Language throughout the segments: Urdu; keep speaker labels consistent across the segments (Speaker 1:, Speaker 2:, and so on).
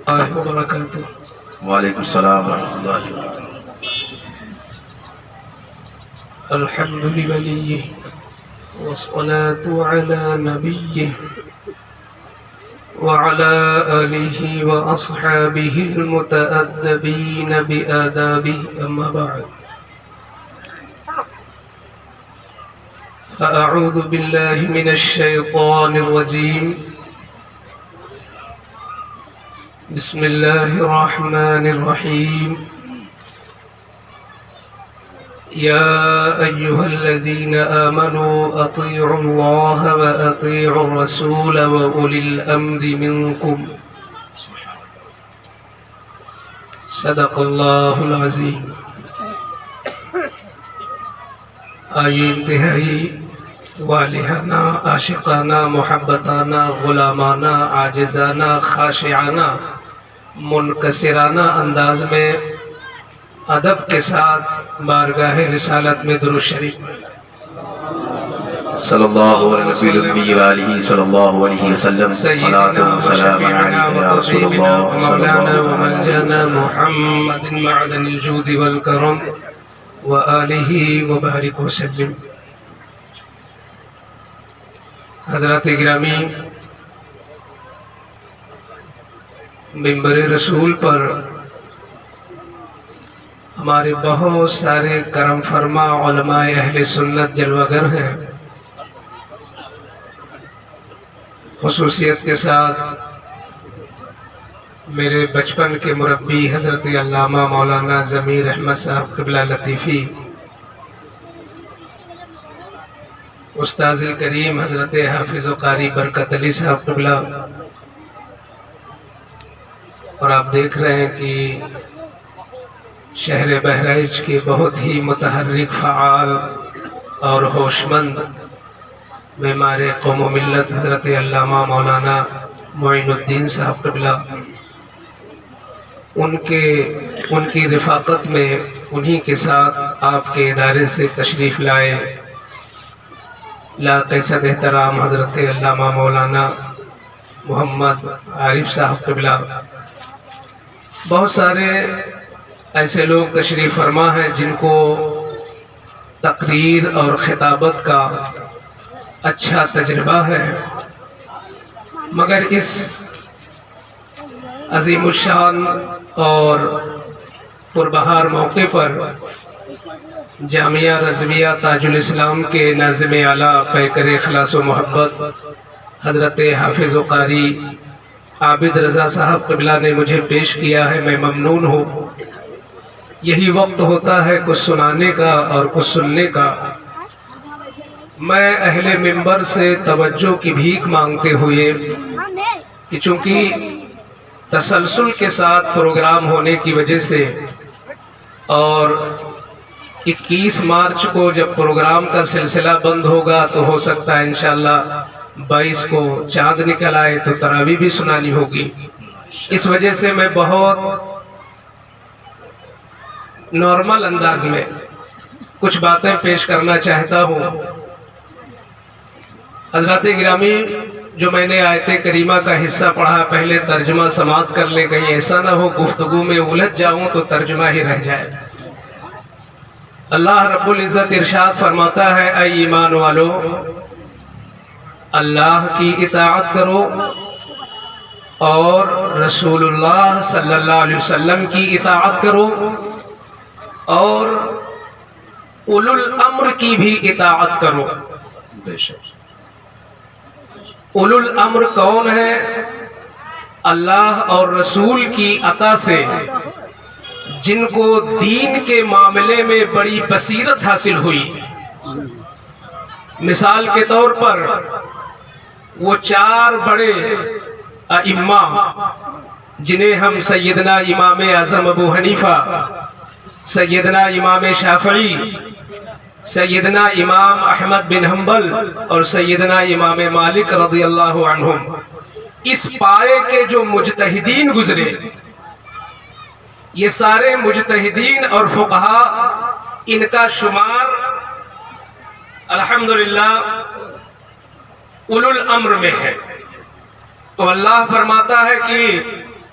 Speaker 1: اللہ وبرکاتہ۔
Speaker 2: وعلیکم السلام ورحمۃ اللہ وبرکاتہ۔
Speaker 1: الحمد لولیہ والصلاة على نبیہ وعلى آلہ وأصحابہ المتأدبین بآدابہ، اما بعد فأعوذ باللہ من الشیطان الرجیم، بسم اللہ الرحمن الرحیم۔ یا ایہا الذین آمنوا اطیعوا اللہ واطیعوا الرسول واولی الامر منکم، صدق اللہ العظیم۔ آئیے انتہائی والہانہ، عاشقانہ، محبتانہ، غلامانہ، عاجزانہ، خاشعانہ، منکسرانہ انداز میں ادب کے ساتھ بارگاہ رسالت میں درود شریف
Speaker 2: صلی اللہ علیہ وسلم وآلہ صلی اللہ علیہ وسلم، صلاۃ و سلام علیک یا رسول اللہ صلی اللہ
Speaker 1: مولانا
Speaker 2: علیہ
Speaker 1: وملجانا محمد معدن الجود والکرم وآلہ وبارک وسلم۔ حضرات گرامی، منبر رسول پر ہمارے بہت سارے کرم فرما علماء اہل سنت جلوہ گر ہیں۔ خصوصیت کے ساتھ میرے بچپن کے مربی حضرت علامہ مولانا ضمیر احمد صاحب قبلہ لطیفی، استاذ کریم حضرت حافظ و قاری برکت علی صاحب قبلہ، اور آپ دیکھ رہے ہیں کہ شہر بہرائچ کے بہت ہی متحرک، فعال اور ہوش مند معمار قوم و ملت حضرت علامہ مولانا معین الدین صاحب قبلہ، ان کی رفاقت میں انہی کے ساتھ آپ کے ادارے سے تشریف لائے لاقِ صد احترام حضرت علامہ مولانا محمد عارف صاحب قبلہ، بہت سارے ایسے لوگ تشریف فرما ہیں جن کو تقریر اور خطابت کا اچھا تجربہ ہے، مگر اس عظیم الشان اور پربہار موقع پر جامعہ رضویہ تاج الاسلام کے ناظم اعلیٰ پیکر اخلاص و محبت حضرت حافظ و قاری عابد رضا صاحب قبلہ نے مجھے پیش کیا ہے، میں ممنون ہوں۔ یہی وقت ہوتا ہے کچھ سنانے کا اور کچھ سننے کا۔ میں اہل منبر سے توجہ کی بھیک مانگتے ہوئے کہ چونکہ تسلسل کے ساتھ پروگرام ہونے کی وجہ سے، اور 21 مارچ کو جب پروگرام کا سلسلہ بند ہوگا تو ہو سکتا ہے انشاءاللہ 22 کو چاند نکل آئے تو تراویح بھی سنانی ہوگی۔ اس وجہ سے میں بہت نارمل انداز میں کچھ باتیں پیش کرنا چاہتا ہوں۔ حضرات گرامی، جو میں نے آیت کریمہ کا حصہ پڑھا، پہلے ترجمہ سماعت کر لیں، کہیں ایسا نہ ہو گفتگو میں الجھ جاؤں تو ترجمہ ہی رہ جائے۔ اللہ رب العزت ارشاد فرماتا ہے، اے ایمان والو، اللہ کی اطاعت کرو اور رسول اللہ صلی اللہ علیہ وسلم کی اطاعت کرو، اور اولو الامر کی بھی اطاعت کرو۔ بے شک اولو الامر کون ہے؟ اللہ اور رسول کی عطا سے جن کو دین کے معاملے میں بڑی بصیرت حاصل ہوئی۔ مثال کے طور پر وہ 4 بڑے ائمہ جنہیں ہم سیدنا امام اعظم ابو حنیفہ، سیدنا امام شافعی، سیدنا امام احمد بن حنبل اور سیدنا امام مالک رضی اللہ عنہم، اس پائے کے جو مجتہدین گزرے، یہ سارے مجتہدین اور فقہا، ان کا شمار الحمدللہ اولو الامر میں ہے۔ تو اللہ فرماتا ہے کہ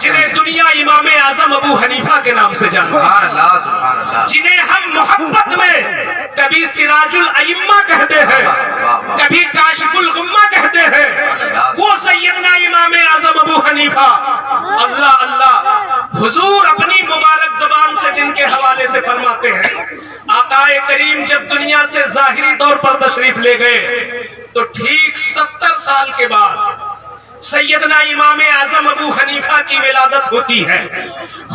Speaker 1: جنہیں دنیا امام اعظم ابو حنیفہ کے نام سے جانتی ہے،
Speaker 2: سبحان اللہ سبحان اللہ،
Speaker 1: جنہیں ہم محبت میں کبھی سراج الائمہ کہتے ہیں، کبھی کاشف الغمہ کہتے ہیں، وہ سیدنا امام اعظم ابو حنیفہ اللہ اللہ حضور اپنی مبارک زبان سے جن کے حوالے سے فرماتے ہیں، آقا کریم جب دنیا سے ظاہری طور پر تشریف لے گئے تو ٹھیک 70 سال کے بعد سیدنا امام اعظم ابو حنیفہ کی ولادت ہوتی ہے۔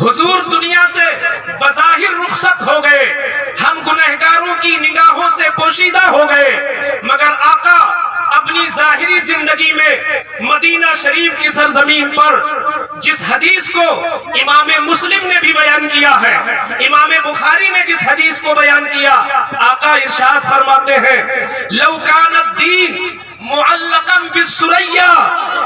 Speaker 1: حضور دنیا سے بظاہر رخصت ہو گئے، ہم گنہگاروں کی نگاہوں سے پوشیدہ ہو گئے، مگر آقا اپنی ظاہری زندگی میں مدینہ شریف کی سرزمین پر جس حدیث کو امام مسلم نے بھی بیان کیا ہے، امام بخاری نے جس حدیث کو بیان کیا، آقا ارشاد فرماتے ہیں لو کان الدین معلقا بالسریا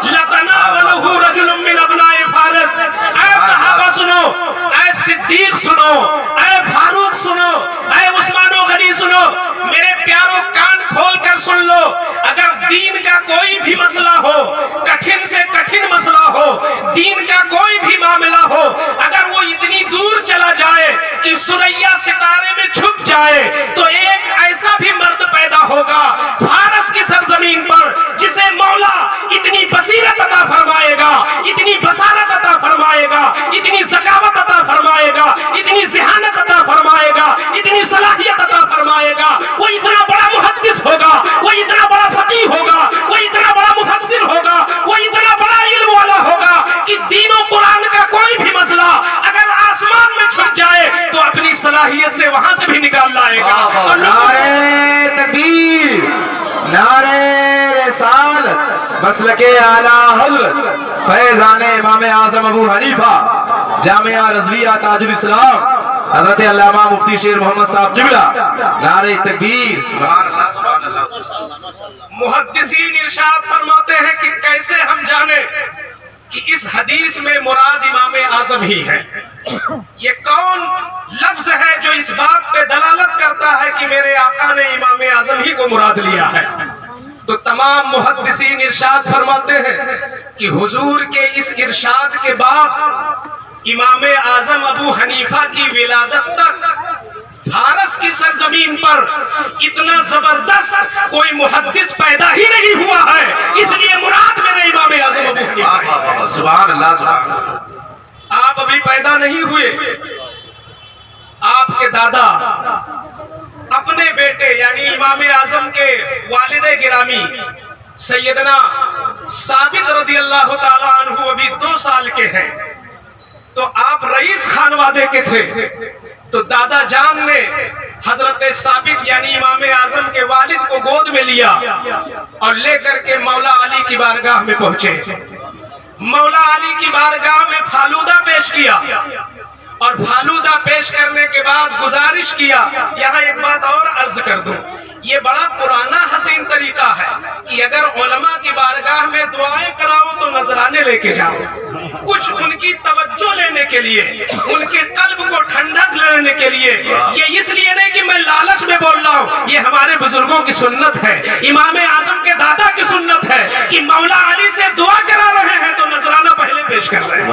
Speaker 1: لتناولہ رجل من ابناء فارس۔ اے صحابہ سنو، اے صدیق سنو، اے فاروق سنو، اے عثمان و غنی سنو، میرے پیاروں کان کھول کر سن لو، اگر دین کا کوئی بھی مسئلہ ہو، کٹھن سے کٹھن مسئلہ ہو، دین کا کوئی بھی معاملہ ہو، اگر وہ اتنی دور چلا جائے کہ سریا ستارے میں چھپ جائے تو ایک ایسا بھی مرد پیدا ہوگا فارس کی سرزمین پر جسے مولا اتنی بصیرت عطا فرمائے گا، اتنی بصارت عطا فرمائے گا، اتنی ذکاوت عطا فرمائے گا، اتنی ذہانت عطا فرمائے گا، اتنی صلاحیت عطا فرمائے گا، وہ اتنا بڑا محدث ہوگا، وہ اتنا بڑا فقیہ ہوگا، وہ اتنا بڑا مفسر ہوگا، وہ اتنا بڑا علم والا ہوگا کہ دین و قرآن کا کوئی بھی مسئلہ اگر آسمان میں چھپ جائے تو اپنی صلاحیت سے وہاں سے بھی نکال لائے گا۔
Speaker 2: نعرہ تکبیر، نعرہ رسالت، مسلک اعلی حضرت فیضان امام اعظم ابو حنیفہ جامعہ رضویہ تاج الاسلام حضرت علامہ مفتی شیر محمد صاحب قبلہ، نعرہ تکبیر، سبحان اللہ سبحان اللہ۔
Speaker 1: محدثین ارشاد فرماتے ہیں کہ کیسے ہم جانیں کہ اس حدیث میں مراد امام اعظم ہی ہے؟ یہ کون لفظ ہے جو اس بات پہ دلالت کرتا ہے کہ میرے آقا نے امام اعظم ہی کو مراد لیا ہے؟ تو تمام محدثین ارشاد فرماتے ہیں کہ حضور کے اس ارشاد کے بعد امام اعظم ابو حنیفہ کی ولادت تک فارس کی سرزمین پر اتنا زبردست کوئی محدث پیدا ہی نہیں ہوا ہے، اس لیے مراد میرے امام اعظم ابو حنیفہ۔
Speaker 2: سبحان اللہ سبحان اللہ۔
Speaker 1: آپ ابھی پیدا نہیں ہوئے، آپ کے دادا اپنے بیٹے یعنی امام اعظم کے والد گرامی سیدنا ثابت رضی اللہ تعالیٰ عنہ ابھی 2 سال کے ہیں، تو آپ رئیس خانوادے کے تھے، تو دادا جان نے حضرت ثابت یعنی امام اعظم کے والد کو گود میں لیا اور لے کر کے مولا علی کی بارگاہ میں پہنچے۔ مولا علی کی بارگاہ میں فالودہ پیش کیا اور فالودہ پیش کرنے کے بعد گزارش کیا۔ یہاں ایک بات اور عرض کر دوں، یہ بڑا پرانا حسین طریقہ ہے کہ اگر علماء کی بارگاہ میں دعائیں کراؤ تو نذرانے لے کے جاؤ، کچھ ان کی توجہ لینے کے لیے، ان کے قلب کو ٹھنڈک لینے کے لیے۔ یہ اس لیے نہیں کہ میں لالچ میں بول رہا ہوں، یہ ہمارے بزرگوں کی سنت ہے، امام اعظم کے دادا کی سنت ہے کہ مولا علی سے دعا کرا رہے ہیں تو نذرانہ پہلے پیش کر رہے ہیں۔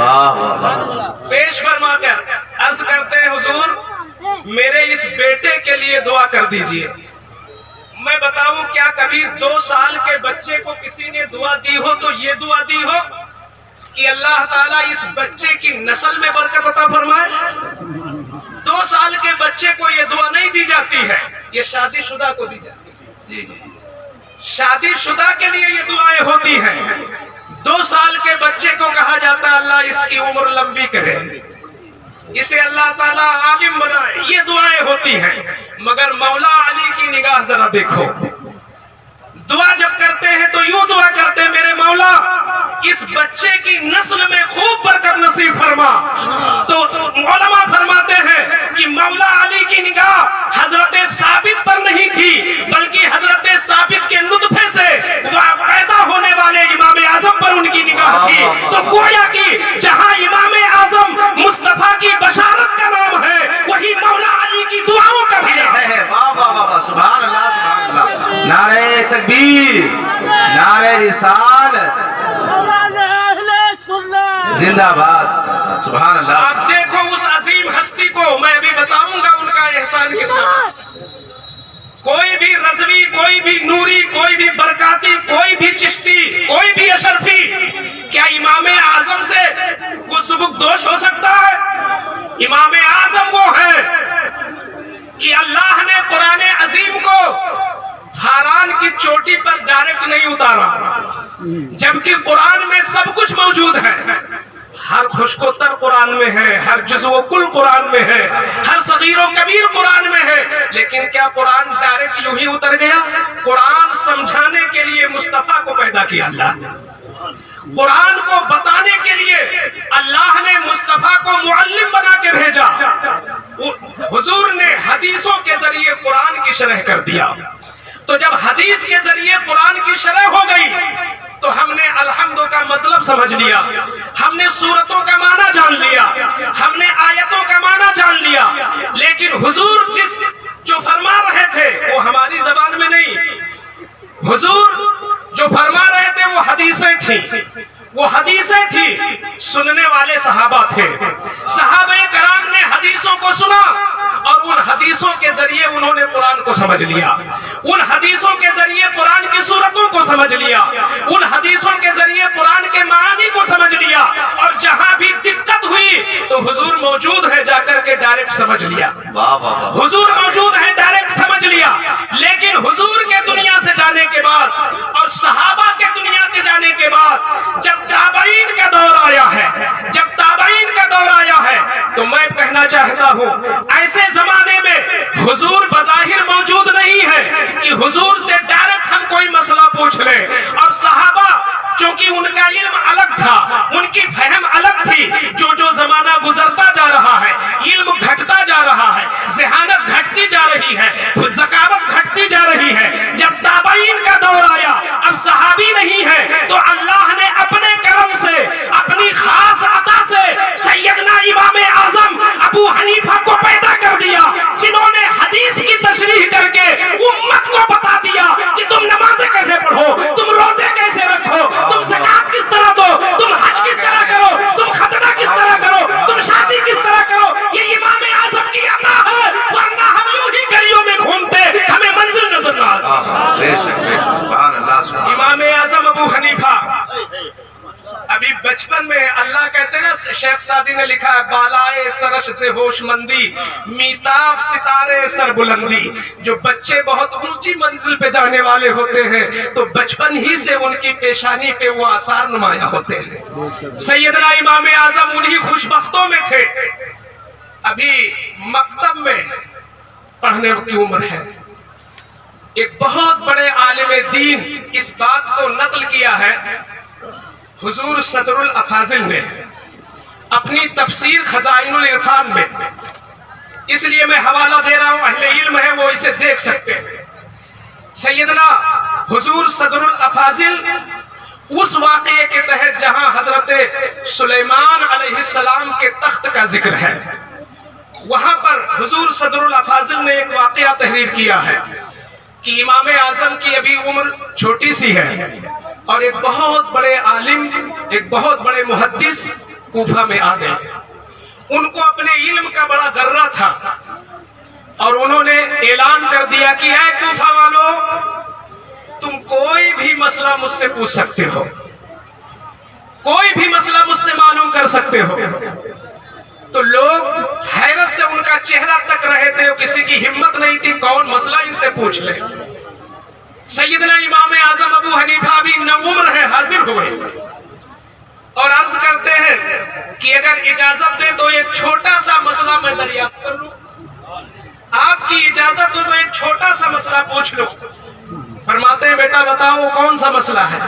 Speaker 1: پیش فرما کر عرض کرتے ہیں حضور میرے اس بیٹے کے لیے دعا کر دیجئے۔ میں بتاؤں کیا کبھی 2 سال کے بچے کو کسی نے دعا دی ہو تو یہ دعا دی ہو کہ اللہ تعالیٰ اس بچے کی نسل میں برکت عطا فرمائے؟ 2 سال کے بچے کو یہ دعا نہیں دی جاتی ہے، یہ شادی شدہ کو دی جاتی ہے۔ شادی شدہ کے لیے یہ دعائیں ہوتی ہیں۔ 2 سال کے بچے کو کہا جاتا ہے اللہ اس کی عمر لمبی کرے، اسے اللہ تعالیٰ عالم بنائے، یہ دعائیں ہوتی ہیں۔ مگر مولا علی کی نگاہ ذرا دیکھو، دعا جب کرتے ہیں تو یوں دعا کرتے ہیں میرے مولا اس بچے کی نسل میں خوب برکت نصیب فرما۔ تو علماء فرماتے ہیں کہ مولا علی کی نگاہ حضرت ثابت پر نہیں تھی بلکہ حضرت ثابت کے نطفے سے پیدا ہونے والے امام اعظم پر ان کی نگاہ تھی۔ تو گویا کہ جہاں امام اعظم مصطفیٰ کی بشارت کا نام ہے وہی مولا علی کی دعاؤں کا بھی نام ہے۔
Speaker 2: واہ واہ واہ، سبحان اللہ سبحان اللہ۔ نعرہ تکبیر، نعرہ رسالت، زندہ باد، سبحان اللہ۔
Speaker 1: آپ دیکھو اس عظیم ہستی کو، میں بھی بتاؤں گا ان کا احسان کتنا۔ کوئی بھی رضوی، کوئی بھی نوری، کوئی بھی برکاتی، کوئی بھی چشتی، کوئی بھی اشرفی، کیا امام اعظم سے وہ سبک دوش ہو سکتا ہے؟ امام اعظم وہ ہے کہ اللہ نے قرآن عظیم کو فاران کی چوٹی پر ڈائریکٹ نہیں اتارا، جبکہ قرآن میں سب کچھ موجود ہے۔ ہر خشک و تر قرآن میں ہے، ہر جزو و کل قرآن میں ہے، ہر صغیر و کبیر قرآن میں ہے، لیکن کیا قرآن ڈائریکٹ یوں ہی اتر گیا؟ قرآن سمجھانے کے لیے مصطفیٰ کو پیدا کیا اللہ نے، قرآن کو بتانے کے لیے اللہ نے مصطفیٰ کو معلم بنا کے بھیجا، حضور نے حدیثوں کے ذریعے قرآن کی شرح کر دیا۔ تو جب حدیث کے ذریعے قرآن کی شرح ہو گئی تو ہم نے الحمد کا مطلب سمجھ لیا، ہم نے سورتوں کا معنی جان لیا، ہم نے آیتوں کا معنی جان لیا، لیکن حضور جو فرما رہے تھے وہ ہماری زبان میں نہیں، حضور جو فرما رہے تھے وہ حدیثیں تھیں، وہ حدیثیں تھی، سننے والے صحابہ تھے، صحابہ کرام نے حدیثوں کو سنا اور ان حدیثوں کے ذریعے انہوں نے قرآن کو سمجھ لیا، ان حدیثوں کے ذریعے قرآن کی صورتوں کو سمجھ لیا، ان حدیثوں کے ذریعے قرآن کے معانی کو سمجھ لیا، اور جہاں بھی دقت ہوئی تو حضور موجود ہے، جا کر کے ڈائریکٹ سمجھ لیا، حضور موجود ہے ڈائریکٹ سمجھ لیا۔ لیکن حضور کے دنیا سے جانے کے بعد اور صحابہ کے دنیا کے جانے کے بعد جب تابعین کا دور آیا ہے، جب تابعین کا دور آیا ہے، تو میں کہنا چاہتا ہوں ایسے زمانے میں حضور بظاہر موجود نہیں ہے کہ حضور سے ڈائریکٹ ہم کوئی مسئلہ پوچھ لیں، اور صحابہ چونکہ ان کا علم الگ تھا، ان کی فہم الگ تھی، جو زمانہ گزرتا جا رہا ہے علم گھٹتا جا رہا ہے، ذہانت گھٹتی جا رہی ہے، ذکاوت گھٹتی جا رہی ہے۔ جب تابعین کا دور آیا، اب صحابی نہیں ہے، تو اللہ نے اپنے کرم سے، اپنی خاص عطا سے سیدنا امام اعظم ابو حنیفہ کو پیدا کر دیا، جنہوں نے حدیث کی تشریح کر کے امت کو بتا دیا کہ تم نمازیں کیسے پڑھو، تم روزے کیسے رکھو، تم زکات کس طرح دو، تم حج کس طرح کرو، تم ختنہ کس طرح کرو، تم شادی کس طرح کرو۔ یہ امام اعظم کی عطا ہے، ورنہ ہم یوں ہی گلیوں میں گھومتے ہمیں منزل نظر نہ آتی۔
Speaker 2: بے شک بے شک، سبحان اللہ سبحان اللہ۔
Speaker 1: امام اعظم ابو حنیفہ ابھی بچپن میں، اللہ کہتے ہیں نا، شیخ سعدی نے لکھا ہے بالائے سرش سے ہوش مندی، میتاب ستارے سر بلندی۔ جو بچے بہت اونچی منزل پہ جانے والے ہوتے ہیں تو بچپن ہی سے ان کی پیشانی پہ وہ آثار نمایاں ہوتے ہیں۔ سیدنا امام اعظم انہی خوش بختوں میں تھے۔ ابھی مکتب میں پڑھنے کی عمر ہے، ایک بہت بڑے عالم دین اس بات کو نقل کیا ہے، حضور صدر الافاضل نے اپنی تفسیر خزائن العرفان میں، اس لیے میں حوالہ دے رہا ہوں، اہل علم ہے وہ اسے دیکھ سکتے ہیں۔ سیدنا حضور صدر الافاضل اس واقعے کے تحت جہاں حضرت سلیمان علیہ السلام کے تخت کا ذکر ہے، وہاں پر حضور صدر الافاضل نے ایک واقعہ تحریر کیا ہے کہ امام اعظم کی ابھی عمر چھوٹی سی ہے، اور ایک بہت بڑے عالم، ایک بہت بڑے محدث کوفہ میں آ گئے۔ ان کو اپنے علم کا بڑا غرہ تھا، اور انہوں نے اعلان کر دیا کہ اے کوفہ والو، تم کوئی بھی مسئلہ مجھ سے پوچھ سکتے ہو، کوئی بھی مسئلہ مجھ سے معلوم کر سکتے ہو۔ تو لوگ حیرت سے ان کا چہرہ تک رہے تھے، کسی کی ہمت نہیں تھی کون مسئلہ ان سے پوچھ لے۔ سیدنا امام اعظم ابو حنیفہ بھی نوعمر ہے، حاضر ہوئے اور عرض کرتے ہیں کہ اگر اجازت دے تو ایک چھوٹا سا مسئلہ میں دریافت کر لوں، آپ کی اجازت دو تو ایک چھوٹا سا مسئلہ پوچھ لوں۔ فرماتے ہیں بیٹا بتاؤ کون سا مسئلہ ہے؟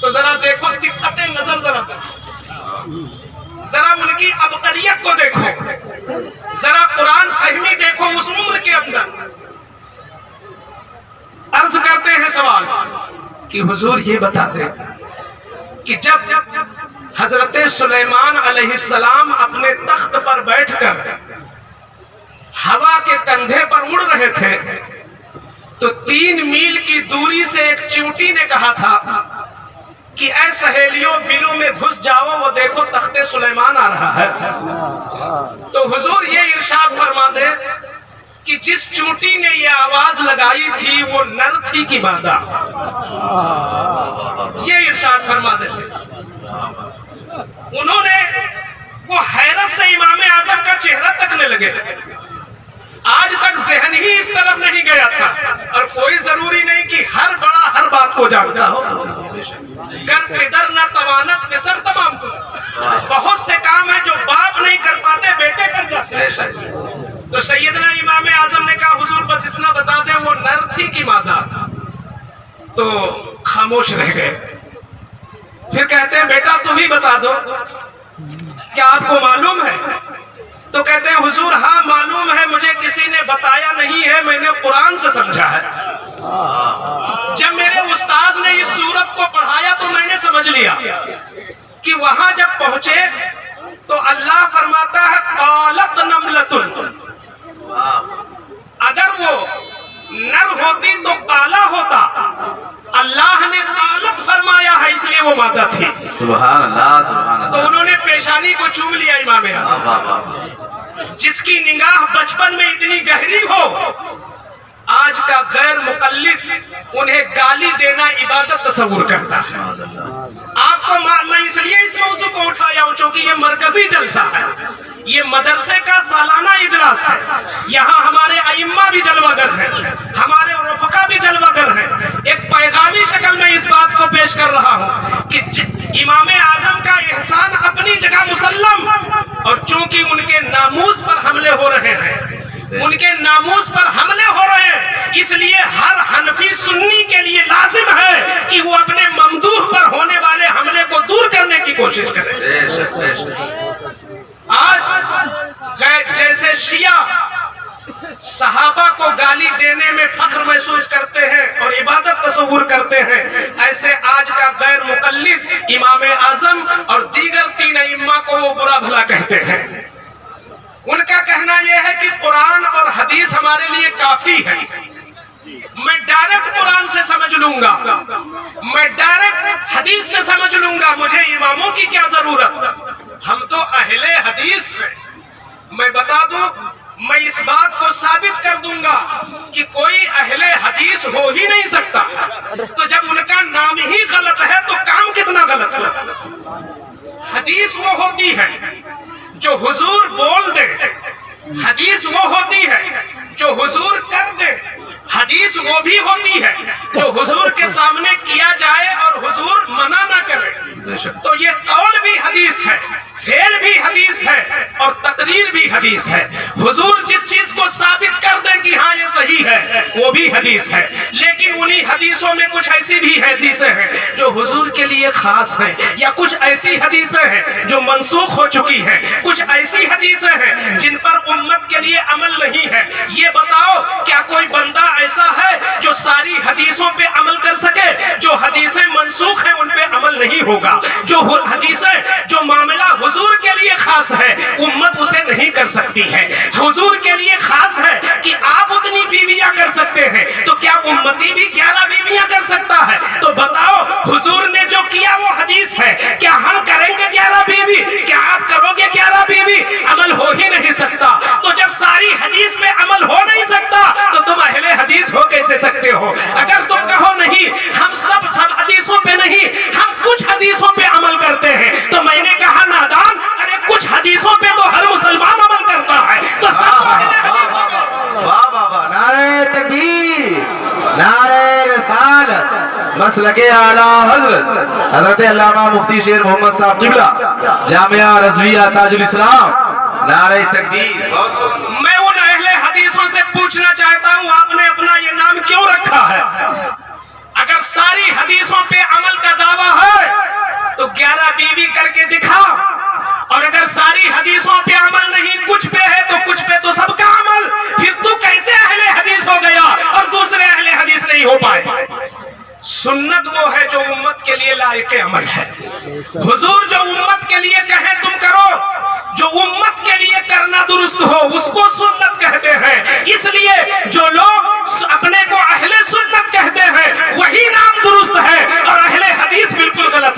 Speaker 1: تو ذرا دیکھو دقت نظر، ذرا ان کی عبقریت کو دیکھو، ذرا قرآن فہمی دیکھو اس عمر کے اندر۔ عرض کرتے ہیں سوال کہ حضور یہ بتا دیں کہ جب حضرت سلیمان علیہ السلام اپنے تخت پر بیٹھ کر ہوا کے کندھے پر اڑ رہے تھے تو 3 میل کی دوری سے ایک چیونٹی نے کہا تھا کہ اے سہیلیوں بلوں میں گھس جاؤ، وہ دیکھو تخت سلیمان آ رہا ہے۔ تو حضور یہ ارشاد فرما دے کہ جس چونٹی نے یہ آواز لگائی تھی وہ نر تھی کہ مادہ، یہ ارشاد فرما دے سے انہوں نے وہ حیرت سے امام اعظم کا چہرہ تکنے لگے۔ آج تک ذہن ہی اس طرف نہیں گیا تھا، اور کوئی ضروری نہیں کہ ہر بڑا ہر بات کو جانتا ہو۔ گر پدر نہ توانت پسر تمام کو، بہت سے کام ہیں جو باپ نہیں کر پاتے بیٹے کر جاتے ہیں۔ تو سیدنا امام اعظم نے کہا حضور بس اتنا بتا دیں وہ نر تھی کہ مادہ؟ تو خاموش رہ گئے۔ پھر کہتے ہیں بیٹا تم ہی بتا دو، کیا آپ کو معلوم ہے؟ تو کہتے ہیں حضور ہاں معلوم ہے، مجھے کسی نے بتایا نہیں ہے، میں نے قرآن سے سمجھا ہے۔ جب میرے استاذ نے اس سورت کو پڑھایا تو میں نے سمجھ لیا کہ وہاں جب پہنچے تو اللہ فرماتا ہے قالت نملۃ، اگر وہ نر ہوتی تو کالا ہوتا، اللہ نے قالت فرمایا ہے اس لیے وہ مادہ تھی۔
Speaker 2: سبحان اللہ سبحان اللہ۔
Speaker 1: تو انہوں نے پیشانی کو چوم لیا امام اعظم۔ جس کی نگاہ بچپن میں اتنی گہری ہو، آج کا غیر مقلد انہیں گالی دینا عبادت تصور کرتا ہے۔ آپ کو میں اس لیے اس موضوع کو اٹھایا ہوں چونکہ یہ مرکزی جلسہ ہے، یہ مدرسے کا سالانہ اجلاس ہے، یہاں ہمارے ائمہ بھی جلوہ گر ہیں، ہمارے رفقا بھی جلوہ گر ہیں۔ ایک پیغامی شکل میں اس بات کو پیش کر رہا ہوں کہ امام اعظم کا احسان اپنی جگہ مسلم، اور چونکہ ان کے ناموس پر حملے ہو رہے ہیں، ان کے ناموس پر حملے ہو رہے ہیں، اس لیے ہر حنفی سنی کے لیے لازم ہے کہ وہ اپنے ممدوح پر ہونے والے حملے کو دور کرنے کی کوشش کرے۔ آج جیسے شیعہ صحابہ کو گالی دینے میں فخر محسوس کرتے ہیں اور عبادت تصور کرتے ہیں، ایسے آج کا غیر مقلد امام اعظم اور دیگر تین ائمہ کو وہ برا بھلا کہتے ہیں۔ ان کا کہنا یہ ہے کہ قرآن اور حدیث ہمارے لیے کافی ہے، میں ڈائریکٹ قرآن سے سمجھ لوں گا، میں ڈائریکٹ حدیث سے سمجھ لوں گا، مجھے اماموں کی کیا ضرورت؟ ہم تو اہل حدیث ہیں۔ میں بتا دوں، میں اس بات کو ثابت کر دوں گا کہ کوئی اہل حدیث ہو ہی نہیں سکتا۔ تو جب ان کا نام ہی غلط ہے تو کام کتنا غلط ہو؟ حدیث وہ ہوتی ہے جو حضور بول دے، حدیث وہ ہوتی ہے جو حضور کر دے، حدیث وہ بھی ہوتی ہے جو حضور کے سامنے کیا جائے اور حضور منع نہ کرے۔ تو یہ قول بھی حدیث ہے، فعل بھی حدیث ہے، اور تقریر بھی حدیث ہے۔ حضور جس چیز کو ثابت کر دیں کہ ہاں یہ صحیح ہے وہ بھی حدیث ہے، لیکن انہی حدیثوں میں کچھ ایسی بھی حدیثیں ہیں جو حضور کے لیے خاص ہیں، یا کچھ ایسی حدیثیں ہیں جو منسوخ ہو چکی ہیں، کچھ ایسی حدیثیں ہیں جن پر امت کے لیے عمل نہیں ہے۔ یہ بتاؤ کیا کوئی بندہ ایسا ہے جو ساری حدیثوں پہ عمل کر سکے؟ جو حدیثیں منسوخ ہیں ان پہ عمل نہیں ہوگا۔ جو حدیثیں جو معاملہ حضور کے لیے خاص ہے امت اسے نہیں کر سکتی ہے۔ حضور کے لیے خاص ہے کہ آپ اتنی بیویاں کر سکتے ہیں، تو کیا امتی بھی 11 بیویاں کر سکتا ہے؟ تو بتاؤ حضور نے جو کیا وہ حدیث ہے، کیا ہم کریں گے 11 بیوی؟ کیا آپ کرو گے 11 بیوی؟ عمل ہو ہی نہیں سکتا۔ تو جب ساری حدیث پہ عمل ہو نہیں سکتا تو تم اہل حدیث ہو کیسے سکتے ہو؟ اگر تم کہو نہیں ہم سب حدیثوں پہ نہیں، ہم کچھ حدیثوں پہ عمل کرتے ہیں، تو میں نے کہا نادان، ارے کچھ حدیثوں پہ تو ہر مسلمان عمل کرتا ہے، تو سب
Speaker 2: واہ واہ واہ، نعرہ تکبیر، نعرہ رسالت، مسلک اعلیٰ حضرت حضرت علامہ مفتی شیر محمد صاحب قبلہ جامعہ رضویہ تاج الاسلام، نعرہ تکبیر۔
Speaker 1: میں ان اہل حدیثوں سے پوچھنا چاہتا ہوں آپ نے اپنا یہ نام کیوں رکھا ہے؟ اگر ساری حدیثوں پہ عمل کا دعویٰ ہے تو 11 بیوی کر کے دکھا، اور اگر ساری حدیثوں پہ عمل نہیں کچھ پہ ہے تو کچھ پہ تو سب کا عمل، پھر تو کیسے اہل حدیث ہو گیا اور دوسرے اہل حدیث نہیں ہو پائے؟ سنت وہ ہے جو امت کے لیے لائق عمل ہے۔ حضور جو امت کے لیے کہیں تم کرو، جو امت کے لیے کرنا درست ہو اس کو سنت کہتے ہیں۔ اس لیے جو لوگ اپنے کو اہل سنت کہتے ہیں وہی نام درست ہے، اور اہل حدیث بالکل غلط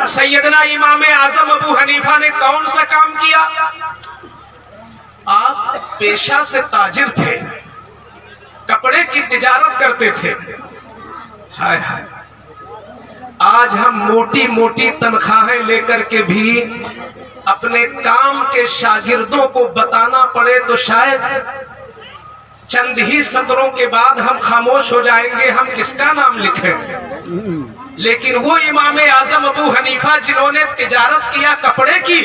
Speaker 1: سیدنا امام اعظم ابو حنیفہ نے کون سا کام کیا؟ آپ پیشہ سے تاجر تھے، کپڑے کی تجارت کرتے تھے. ہائے ہائے، آج ہم موٹی موٹی تنخواہیں لے کر کے بھی اپنے کام کے شاگردوں کو بتانا پڑے تو شاید چند ہی سطروں کے بعد ہم خاموش ہو جائیں گے، ہم کس کا نام لکھیں. لیکن وہ امام اعظم ابو حنیفہ جنہوں نے تجارت کیا کپڑے کی،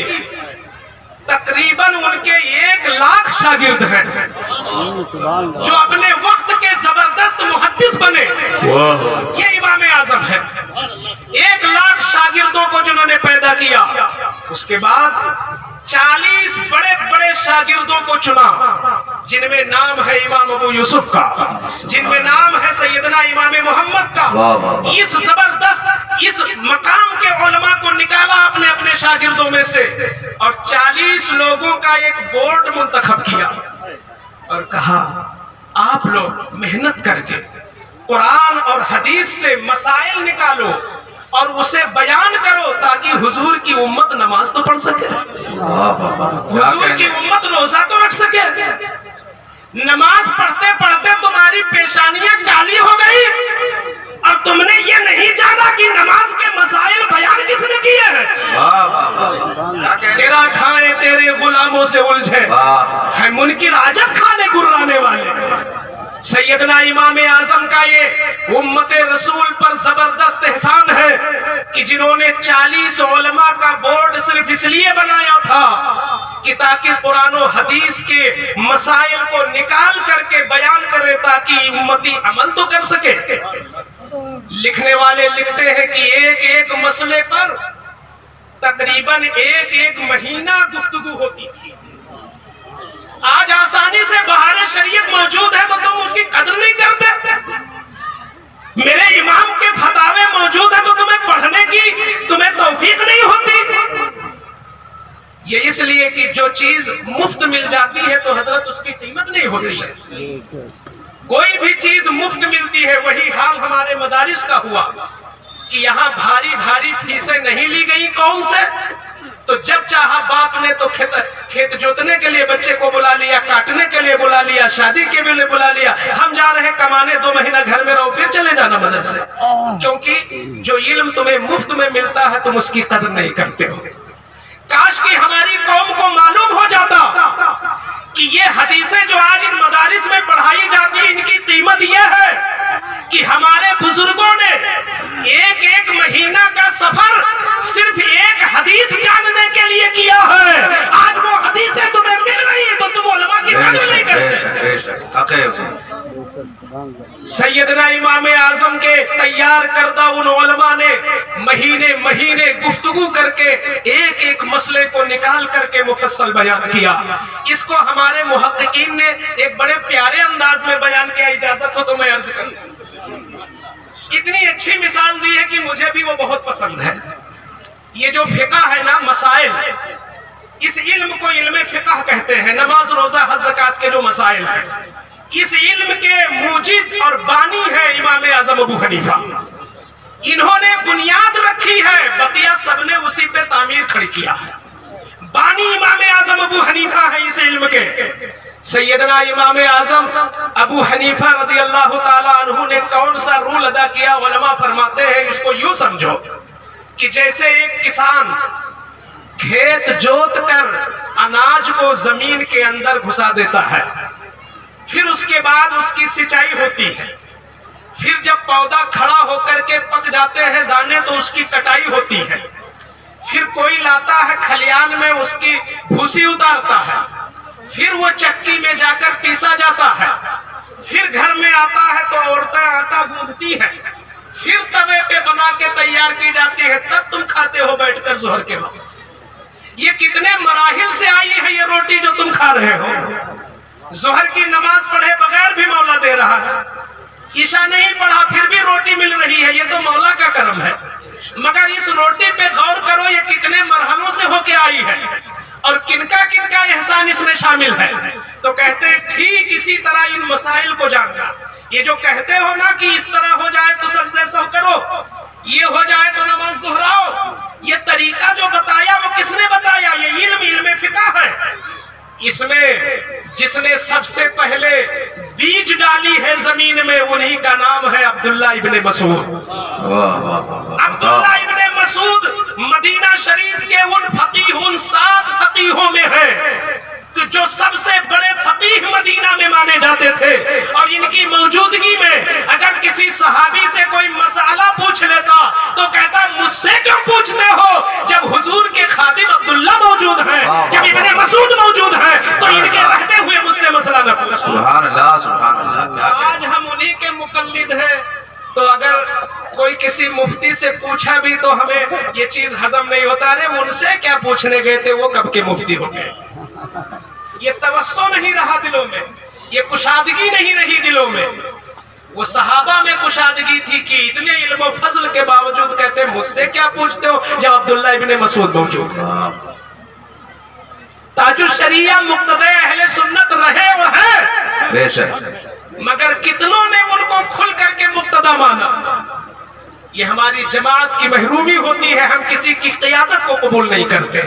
Speaker 1: تقریباً ان کے 1,00,000 شاگرد ہیں جو اپنے وقت کے زبردست محدث بنے. یہ امام اعظم ہے، 1,00,000 شاگردوں کو جنہوں نے پیدا کیا. اس کے بعد 40 بڑے بڑے شاگردوں کو چنا، جن میں نام ہے امام ابو یوسف کا، جن میں نام ہے سیدنا امام محمد کا. اس زبردست اس مقام کے علماء کو نکالا اپنے اپنے شاگردوں میں سے، اور 40 لوگوں کا ایک بورڈ منتخب کیا اور کہا آپ لوگ محنت کر کے قرآن اور حدیث سے مسائل نکالو اور اسے بیان کرو تاکہ حضور کی امت نماز تو پڑھ سکے، حضور کی امت روزہ تو رکھ سکے. نماز پڑھتے پڑھتے تمہاری پیشانیاں کالی ہو گئی اور تم نے یہ نہیں جانا کہ نماز کے مسائل بیان کس نے کیے ہیں. تیرا کھائے تیرے غلاموں سے الجھے ہے منکر عجب کھانے گرانے والے. سیدنا امام اعظم کا یہ امت رسول پر زبردست احسان ہے کہ جنہوں نے 40 علماء کا بورڈ صرف اس لیے بنایا تھا کہ تاکہ قرآن و حدیث کے مسائل کو نکال کر کے بیان کرے تاکہ امتی عمل تو کر سکے. لکھنے والے لکھتے ہیں کہ ایک ایک مسئلے پر تقریباً ایک مہینہ گفتگو ہوتی تھی. آج آسانی سے بہار شریعت موجود ہے تو تم اس کی قدر نہیں کرتے. میرے امام کے فتاوے موجود ہے تو تمہیں پڑھنے کی تمہیں توفیق نہیں ہوتی. یہ اس لیے کہ جو چیز مفت مل جاتی ہے تو حضرت اس کی قیمت نہیں ہوتی. کوئی بھی چیز مفت ملتی ہے، وہی حال ہمارے مدارس کا ہوا کہ یہاں بھاری بھاری فیسیں نہیں لی گئی قوم سے، تو جب چاہا باپ نے تو کھیت جوتنے کے لیے بچے کو بلا لیا، کاٹنے کے لیے بلا لیا، شادی کے لیے بلا لیا. ہم جا رہے کمانے، 2 مہینہ گھر میں رہو پھر چلے جانا مدرسے. کیونکہ جو علم تمہیں مفت میں ملتا ہے تم اس کی قدر نہیں کرتے ہو. کاش کہ ہماری قوم کو معلوم ہو جاتا کہ یہ حدیثیں جو آج ان مدارس میں پڑھائی جاتی ہیں ان کی قیمت یہ ہے کہ ہمارے بزرگوں نے ایک مہینہ کا سفر صرف ایک حدیث جاننے کے لیے کیا ہے. آج وہ حدیثیں تمہیں مل رہی ہیں تو تم علماء کی قدر نہیں کرتے. سیدنا امام اعظم کے تیار کردہ ان علماء نے مہینے گفتگو کر کے ایک مسئلے کو نکال کر کے مفصل بیان کیا. اس کو ہمارے محققین نے ایک بڑے پیارے انداز میں بیان کیا. اجازت ہو تو میں عرض کروں. اتنی اچھی مثال دی ہے کہ مجھے بھی وہ بہت پسند ہے. یہ جو فقہ ہے نا، مسائل، اس علم کو علم فقہ کہتے ہیں. نماز، روزہ، حج، زکوٰۃ کے جو مسائل ہیں، اس علم کے موجد اور بانی ہے امام اعظم ابو حنیفہ. انہوں نے بنیاد رکھی ہے، بقیہ سب نے اسی پہ تعمیر کھڑی کیا ہے. بانی امام اعظم ابو حنیفہ ہے اس علم کے. سیدنا امام اعظم ابو حنیفہ رضی اللہ تعالیٰ عنہ نے کون سا رول ادا کیا؟ علماء فرماتے ہیں اس کو یوں سمجھو کہ جیسے ایک کسان کھیت جوت کر اناج کو زمین کے اندر گھسا دیتا ہے، پھر اس کے بعد اس کی سینچائی ہوتی ہے، پھر جب پودا کھڑا ہو کر کے پک جاتے ہیں دانے تو اس کی کٹائی ہوتی ہے، پھر کوئی لاتا ہے کھلیان میں اس کی بھوسی اتارتا ہے، پھر وہ چکی میں جا کر پیسا جاتا ہے، پھر گھر میں آتا ہے تو عورتیں آٹا گوندھتی ہیں، پھر توے پہ بنا کے تیار کی جاتی ہے، تب تم کھاتے ہو بیٹھ کر ظہر کے وقت. یہ کتنے مراحل سے آئی ہے یہ روٹی جو تم کھا رہے ہو. ظہر کی نماز پڑھے بغیر بھی مولا دے رہا ہے، عشاء نہیں پڑھا پھر بھی روٹی مل رہی ہے. یہ تو مولا کا کرم ہے. مگر اس روٹی پہ غور کرو یہ کتنے مرحلوں سے ہو کے آئی ہے اور کن کا احسان اس میں شامل ہے. تو کہتے ہیں ٹھیک اسی طرح ان مسائل کو جاننا. یہ جو کہتے ہو نا کہ اس طرح ہو جائے تو سجدے سہو کرو، یہ ہو جائے تو نماز دہراؤ، یہ طریقہ جو بتایا وہ کس نے بتایا؟ یہ علم فقہ ہے۔ اس میں جس نے سب سے پہلے بیج ڈالی ہے زمین میں انہی کا نام ہے عبداللہ ابن مسعود۔ عبداللہ ابن مسعود مدینہ شریف کے ان فقیہ، ان 7 فقیہوں میں ہے جو سب سے بڑے فقیہ مدینہ میں مانے جاتے تھے، اور ان کی موجودگی میں اگر کسی صحابی سے کوئی مسئلہ پوچھ لیتا تو کہتا مجھ سے کیوں پوچھتے ہو جب حضور کے خادم عبداللہ موجود ہیں، جب ابن مسعود موجود ہیں تو ان کے رہتے ہوئے مجھ سے مسئلہ نہ پوچھو۔
Speaker 2: سبحان اللہ سبحان اللہ۔
Speaker 1: آج ہم انہی کے مقلد ہیں، تو اگر کوئی کسی مفتی سے پوچھا بھی تو ہمیں یہ چیز ہضم نہیں ہوتا، رہے ان سے کیا پوچھنے گئے تھے، وہ کب کے مفتی ہو گئے۔ یہ توسع نہیں رہا دلوں میں، یہ کشادگی نہیں رہی دلوں میں۔ وہ صحابہ میں کشادگی تھی کہ اتنے علم و فضل کے باوجود کہتے مجھ سے کیا پوچھتے ہو جب عبداللہ ابن مسعود موجود ہے۔ تاج الشریعہ مقتدی اہل سنت رہے اور ہیں،
Speaker 2: بے شک،
Speaker 1: مگر کتنوں نے ان کو کھل کر کے مقتدی مانا۔ یہ ہماری جماعت کی محرومی ہوتی ہے، ہم کسی کی قیادت کو قبول نہیں کرتے۔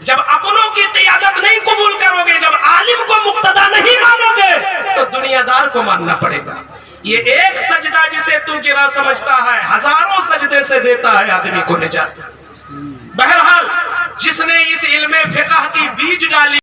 Speaker 1: جب اپنوں کی قیادت نہیں قبول کرو گے، جب عالم کو مقتدی نہیں مانو گے تو دنیا دار کو ماننا پڑے گا۔ یہ ایک سجدہ جسے تو گرا سمجھتا ہے، ہزاروں سجدے سے دیتا ہے آدمی کو نجات۔ بہرحال جس نے اس علم فقہ کی بیج ڈالی